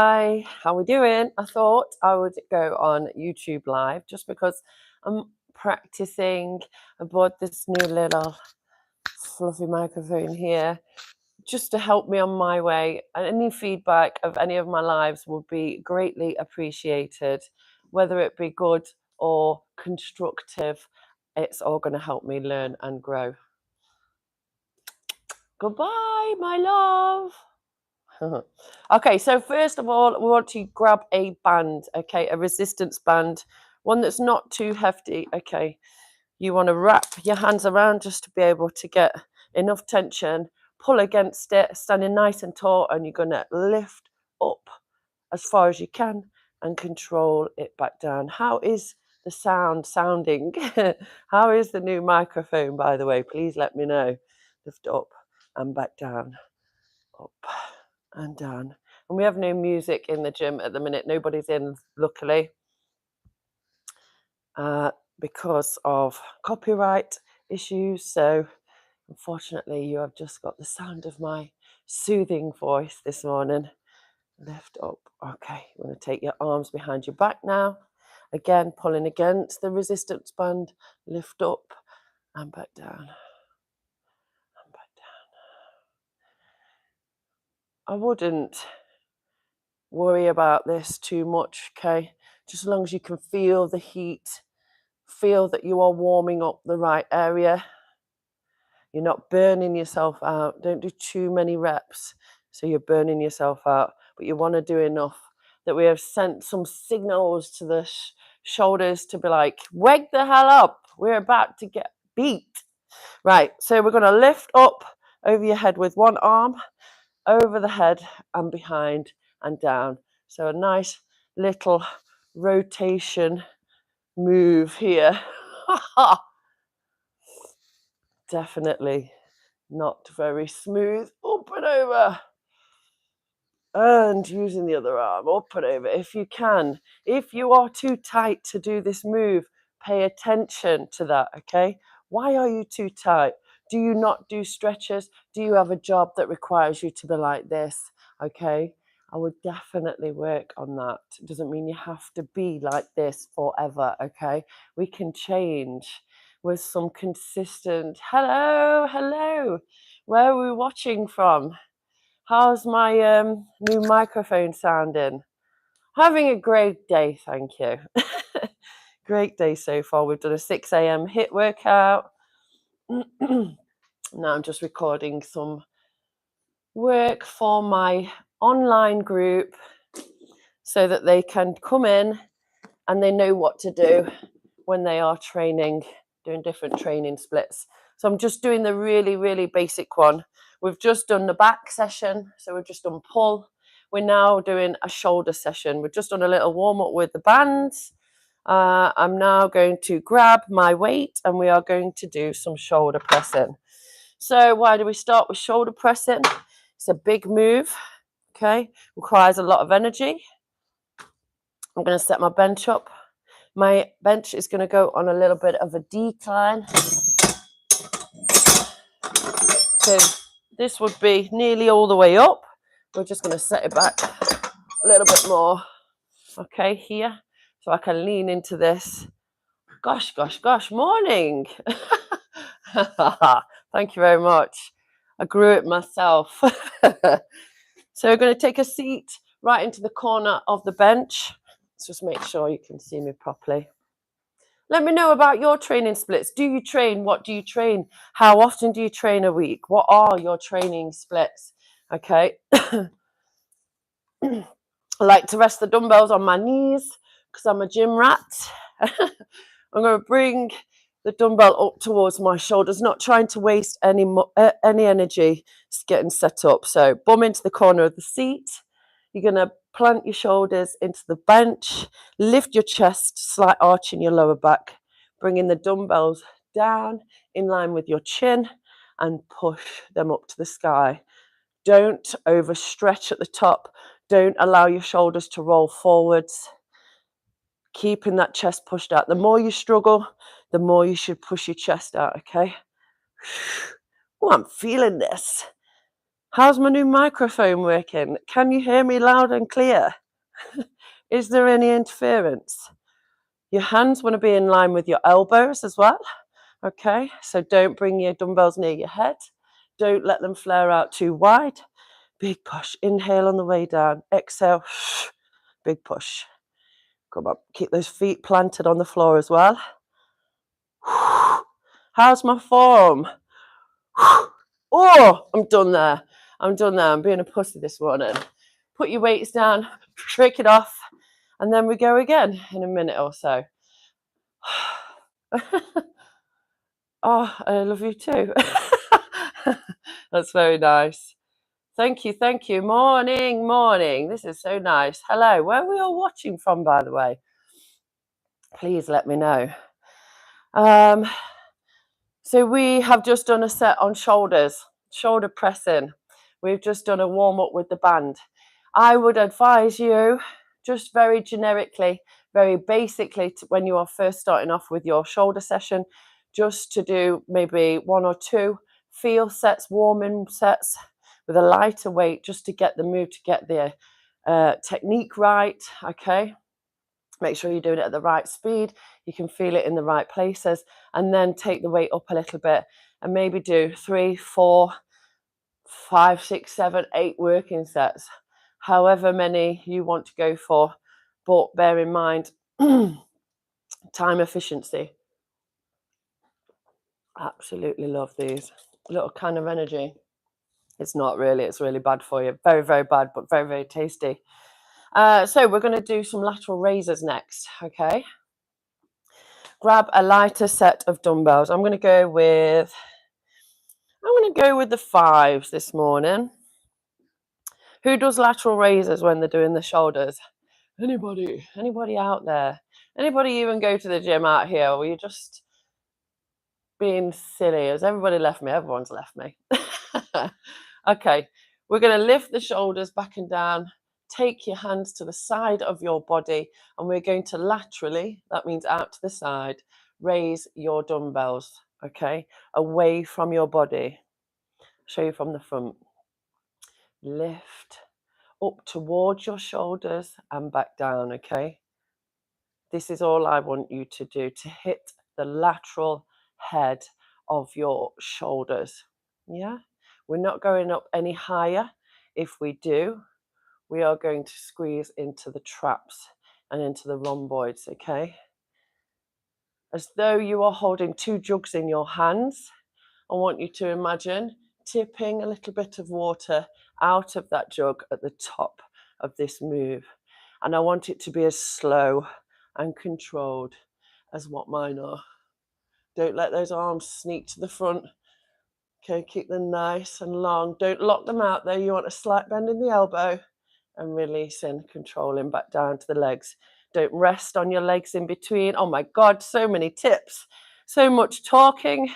Hi, how we doing? I thought I would go on YouTube Live just because I'm practicing. I bought this new little fluffy microphone here just to help me on my way. And any feedback of any of my lives would be greatly appreciated, whether it be good or constructive. It's all going to help me learn and grow. Goodbye, my love. Okay, so first of all, we want to grab a band, okay, a resistance band, one that's not too hefty, okay. You want to wrap your hands around just to be able to get enough tension, pull against it, standing nice and tall, and you're going to lift up as far as you can and control it back down. How is the sound sounding? How is the new microphone, by the way? Please let me know. Lift up and back down, up and down. And we have no music in the gym at the minute. Nobody's in, luckily, because of copyright issues. So unfortunately, you have just got the sound of my soothing voice this morning. Lift up. Okay, you want to take your arms behind your back now. Again, pulling against the resistance band. Lift up and back down. And back down. I wouldn't worry about this too much, okay? Just as long as you can feel the heat, feel that you are warming up the right area. You're not burning yourself out. Don't do too many reps so you're burning yourself out, but you want to do enough that we have sent some signals to the shoulders to be like, wake the hell up. We're about to get beat. Right, so we're going to lift up over your head with one arm, over the head and behind and down. So a nice little rotation move here. Definitely not very smooth. Up and over. And using the other arm, up and over if you can. If you are too tight to do this move, pay attention to that, okay? Why are you too tight? Do you not do stretches? Do you have a job that requires you to be like this? Okay, I would definitely work on that. It doesn't mean you have to be like this forever, okay? We can change with some consistent, hello. Where are we watching from? How's my new microphone sounding? Having a great day, thank you. Great day so far. We've done a 6 a.m. HIIT workout. Now I'm just recording some work for my online group so that they can come in and they know what to do when they are training, doing different training splits. So I'm just doing the really, really basic one. We've just done the back session, so we've just done pull. We're now doing a shoulder session. We've just done a little warm up with the bands. I'm now going to grab my weight and we are going to do some shoulder pressing. So why do we start with shoulder pressing? It's a big move, okay? Requires a lot of energy. I'm going to set my bench up. My bench is going to go on a little bit of a decline. So this would be nearly all the way up. We're just going to set it back a little bit more. Okay, here. So I can lean into this. Gosh, morning. Thank you very much. I grew it myself. So we're going to take a seat right into the corner of the bench. Let's just make sure you can see me properly. Let me know about your training splits. Do you train? What do you train? How often do you train a week? What are your training splits? Okay. I like to rest the dumbbells on my knees because I'm a gym rat. I'm going to bring the dumbbell up towards my shoulders, not trying to waste any energy just getting set up. So bum into the corner of the seat. You're going to plant your shoulders into the bench, lift your chest, slight arch in your lower back, bringing the dumbbells down in line with your chin and push them up to the sky. Don't overstretch at the top. Don't allow your shoulders to roll forwards. Keeping that chest pushed out. The more you struggle, the more you should push your chest out, okay? Oh, I'm feeling this. How's my new microphone working? Can you hear me loud and clear? Is there any interference? Your hands want to be in line with your elbows as well. Okay, so don't bring your dumbbells near your head. Don't let them flare out too wide. Big push. Inhale on the way down. Exhale. Big push. Come on. Keep those feet planted on the floor as well. How's my form? Oh, I'm done there. I'm done there. I'm being a pussy this morning. Put your weights down, shake it off, and then we go again in a minute or so. Oh, I love you too. That's very nice. Thank you, thank you. Morning, morning. This is so nice. Hello, where are we all watching from, by the way? Please let me know. So we have just done a set on shoulders, shoulder pressing. We've just done a warm up with the band. I would advise you, just very generically, very basically, when you are first starting off with your shoulder session, just to do maybe 1 or 2 feel sets, warming sets with a lighter weight, just to get the move, to get the technique right. Okay. Make sure you're doing it at the right speed. You can feel it in the right places, and then take the weight up a little bit and maybe do 3, 4, 5, 6, 7, 8 working sets, however many you want to go for. But bear in mind, time efficiency. Absolutely love these. Little can of energy. It's not really, it's really bad for you. Very, very bad, but very, very tasty. So we're going to do some lateral raises next, okay? Grab a lighter set of dumbbells. I'm going to go with the 5s this morning. Who does lateral raises when they're doing the shoulders? Anybody out there? Anybody even go to the gym out here? Or are you just being silly? Has everybody left me? Everyone's left me. Okay, we're going to lift the shoulders back and down. Take your hands to the side of your body, and we're going to laterally, that means out to the side, raise your dumbbells, okay, away from your body. Show you from the front. Lift up towards your shoulders and back down, okay? This is all I want you to do, to hit the lateral head of your shoulders. Yeah, we're not going up any higher. If we do, we are going to squeeze into the traps and into the rhomboids, okay? As though you are holding 2 jugs in your hands. I want you to imagine tipping a little bit of water out of that jug at the top of this move. And I want it to be as slow and controlled as what mine are. Don't let those arms sneak to the front. Okay, keep them nice and long. Don't lock them out there. You want a slight bend in the elbow and releasing, controlling back down to the legs. Don't rest on your legs in between. Oh my God, so many tips. So much talking,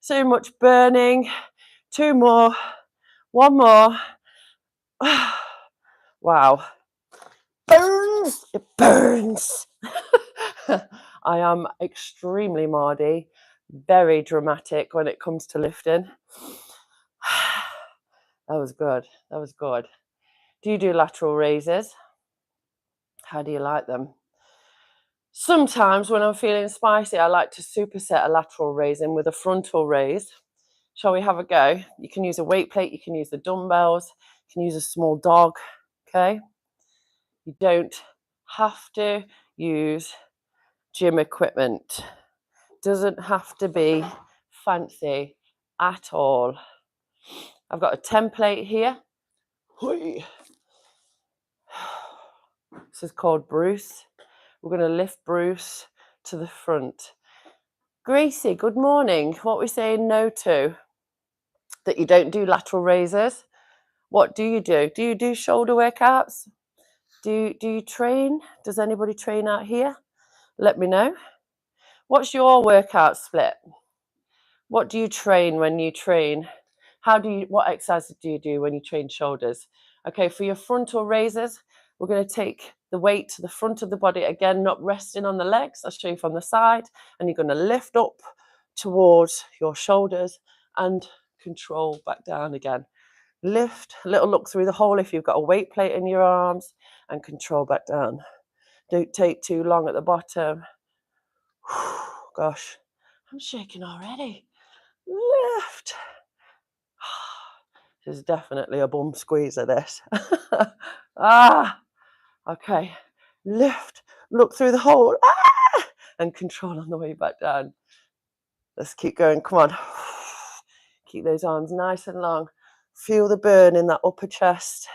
so much burning. 2 more, 1 more. Wow. Burns, it burns. I am extremely Mardy, very dramatic when it comes to lifting. That was good. That was good. Do you do lateral raises? How do you like them? Sometimes when I'm feeling spicy, I like to superset a lateral raise in with a frontal raise. Shall we have a go? You can use a weight plate, you can use the dumbbells, you can use a small dog, okay? You don't have to use gym equipment. Doesn't have to be fancy at all. I've got a template here. This is called Bruce. We're going to lift Bruce to the front. Gracie, good morning. What are we saying no to? That you don't do lateral raises. What do you do? Do you do shoulder workouts? Do you train? Does anybody train out here? Let me know. What's your workout split? What do you train when you train? What exercises do you do when you train shoulders? Okay, for your frontal raises, we're going to take the weight to the front of the body, again, not resting on the legs. I'll show you from the side, and you're going to lift up towards your shoulders and control back down again. Lift, a little look through the hole if you've got a weight plate in your arms, and control back down. Don't take too long at the bottom. Gosh, I'm shaking already. Lift. This is definitely a bum squeezer, this. Okay. Lift, look through the hole, and control on the way back down. Let's keep going, come on. Keep those arms nice and long. Feel the burn in that upper chest,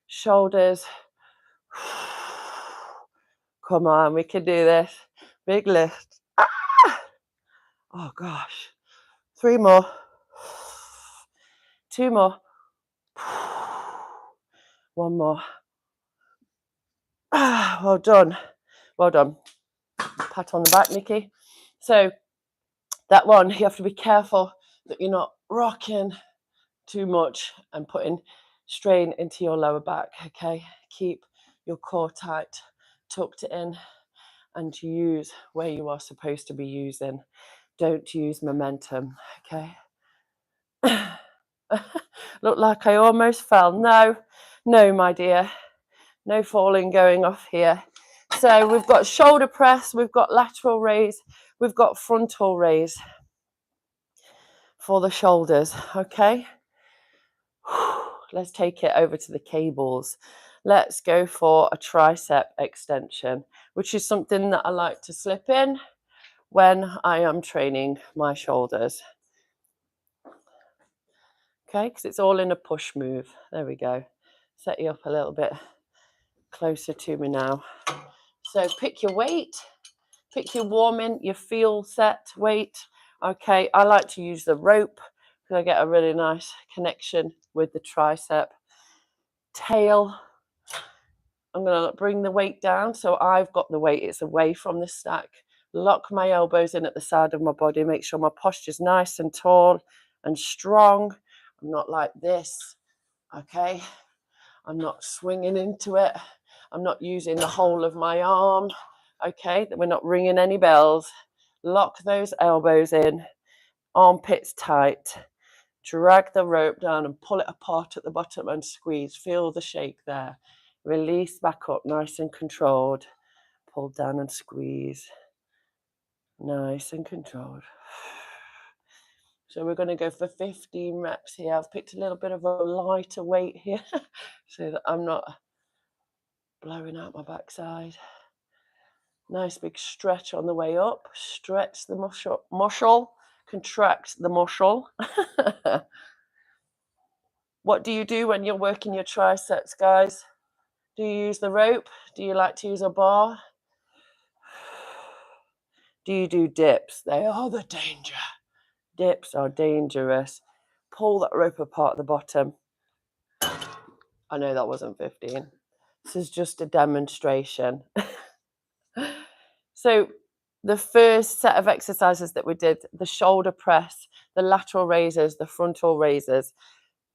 shoulders. Come on, we can do this. Big lift. Oh gosh. 3 more. 2 more. 1 more. Well done. Well done. Pat on the back, Nikki. So that one, you have to be careful that you're not rocking too much and putting strain into your lower back, okay? Keep your core tight, tucked in, and use where you are supposed to be using. Don't use momentum, okay? Look like I almost fell. No, my dear. No falling going off here. So we've got shoulder press, we've got lateral raise, we've got frontal raise for the shoulders, okay? Let's take it over to the cables. Let's go for a tricep extension, which is something that I like to slip in when I am training my shoulders. Okay, because it's all in a push move. There we go. Set you up a little bit closer to me now. So pick your weight, pick your warming, your feel set weight. Okay, I like to use the rope because I get a really nice connection with the tricep. Tail, I'm going to bring the weight down so I've got the weight, it's away from the stack. Lock my elbows in at the side of my body, make sure my posture's nice and tall and strong. I'm not like this, okay? I'm not swinging into it. I'm not using the whole of my arm, okay? We're not ringing any bells. Lock those elbows in, armpits tight. Drag the rope down and pull it apart at the bottom and squeeze. Feel the shake there. Release back up, nice and controlled. Pull down and squeeze. Nice and controlled. So we're going to go for 15 reps here. I've picked a little bit of a lighter weight here so that I'm not blowing out my backside. Nice big stretch on the way up. Stretch the muscle, contract the muscle. What do you do when you're working your triceps, guys? Do you use the rope? Do you like to use a bar? Do you do dips? They are the danger. Dips are dangerous. Pull that rope apart at the bottom. I know that wasn't 15. This is just a demonstration. So the first set of exercises that we did, the shoulder press, the lateral raises, the frontal raises,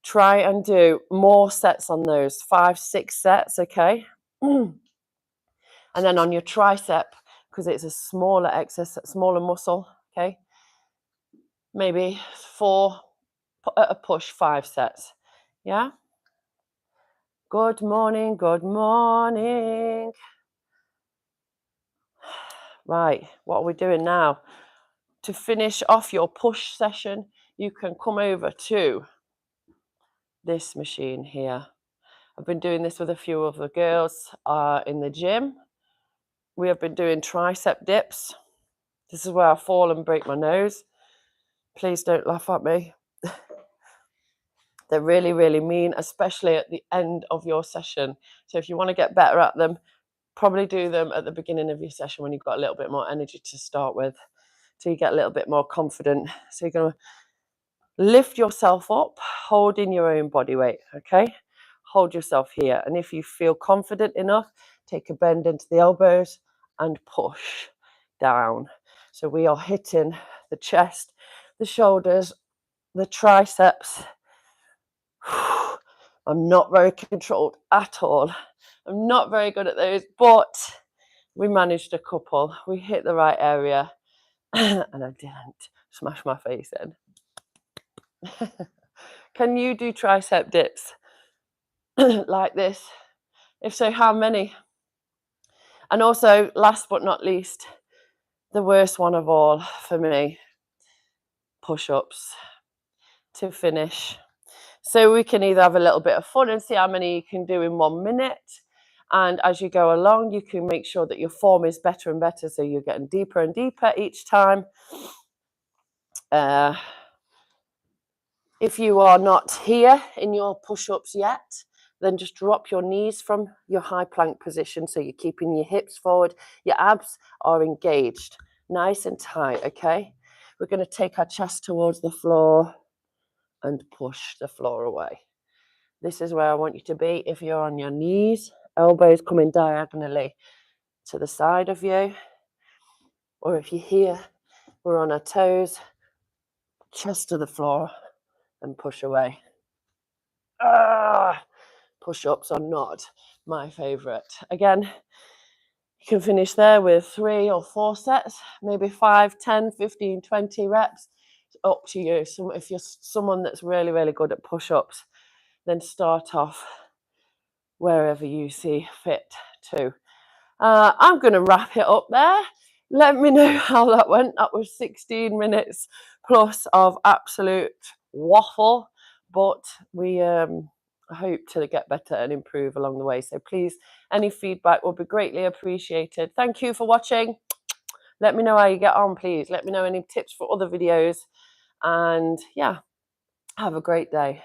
try and do more sets on those, 5, 6 sets, okay? And then on your tricep, because it's a smaller exercise, smaller muscle, okay? Maybe 4, at a push, 5 sets, yeah? Good morning, good morning. Right, what are we doing now? To finish off your push session, you can come over to this machine here. I've been doing this with a few of the girls in the gym. We have been doing tricep dips. This is where I fall and break my nose. Please don't laugh at me. They're really, really mean, especially at the end of your session. So if you want to get better at them, probably do them at the beginning of your session when you've got a little bit more energy to start with, so you get a little bit more confident. So you're going to lift yourself up, holding your own body weight, okay? Hold yourself here. And if you feel confident enough, take a bend into the elbows and push down. So we are hitting the chest, the shoulders, the triceps. I'm not very controlled at all. I'm not very good at those, but we managed a couple. We hit the right area and I didn't smash my face in. Can you do tricep dips like this? If so, how many? And also, last but not least, the worst one of all for me, push-ups to finish. So we can either have a little bit of fun and see how many you can do in 1 minute. And as you go along, you can make sure that your form is better and better. So you're getting deeper and deeper each time. If you are not here in your push-ups yet, then just drop your knees from your high plank position. So you're keeping your hips forward. Your abs are engaged, nice and tight, okay? We're going to take our chest towards the floor and push the floor away. This is where I want you to be. If you're on your knees, elbows coming diagonally to the side of you. Or if you're here, we're on our toes, chest to the floor, and push away. Push-ups are not my favorite. Again, you can finish there with 3 or 4 sets, maybe 5, 10, 15, 20 reps. It's up to you. So if you're someone that's really, really good at push-ups, then start off wherever you see fit to. I'm going to wrap it up there. Let me know how that went. That was 16 minutes plus of absolute waffle, but we hope to get better and improve along the way. So please, any feedback will be greatly appreciated. Thank you for watching. Let me know how you get on, please. Let me know any tips for other videos. And yeah, have a great day.